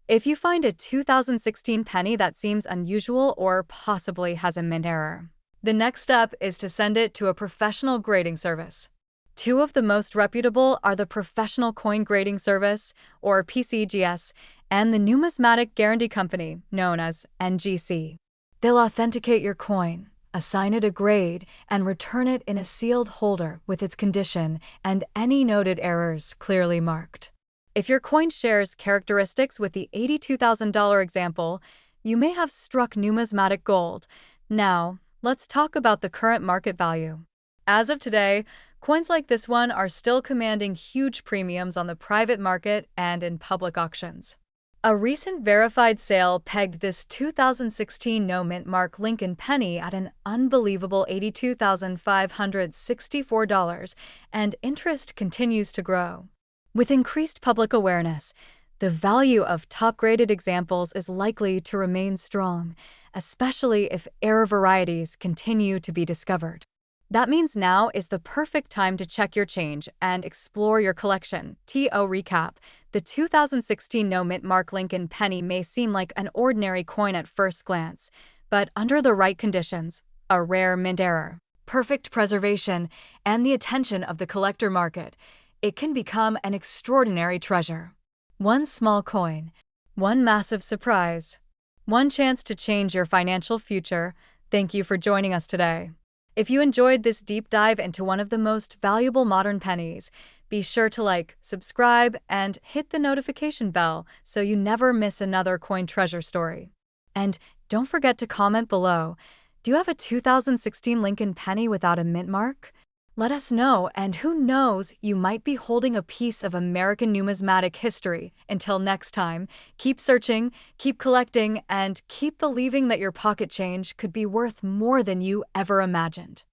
If you find a 2016 penny that seems unusual or possibly has a mint error, the next step is to send it to a professional grading service. Two of the most reputable are the Professional Coin Grading Service, or PCGS, and the Numismatic Guarantee Company, known as NGC. They'll authenticate your coin, assign it a grade, and return it in a sealed holder with its condition and any noted errors clearly marked. If your coin shares characteristics with the $82,000 example, you may have struck numismatic gold. Now, let's talk about the current market value. As of today, coins like this one are still commanding huge premiums on the private market and in public auctions. A recent verified sale pegged this 2016 no-mint mark Lincoln penny at an unbelievable $82,564, and interest continues to grow. With increased public awareness, the value of top-graded examples is likely to remain strong, especially if error varieties continue to be discovered. That means now is the perfect time to check your change and explore your collection. To recap, the 2016 no-mint mark Lincoln penny may seem like an ordinary coin at first glance, but under the right conditions, a rare mint error, perfect preservation, and the attention of the collector market, it can become an extraordinary treasure. One small coin, one massive surprise, one chance to change your financial future. Thank you for joining us today. If you enjoyed this deep dive into one of the most valuable modern pennies, be sure to like, subscribe, and hit the notification bell so you never miss another coin treasure story. And don't forget to comment below. Do you have a 2016 Lincoln penny without a mint mark? Let us know, and who knows, you might be holding a piece of American numismatic history. Until next time, keep searching, keep collecting, and keep believing that your pocket change could be worth more than you ever imagined.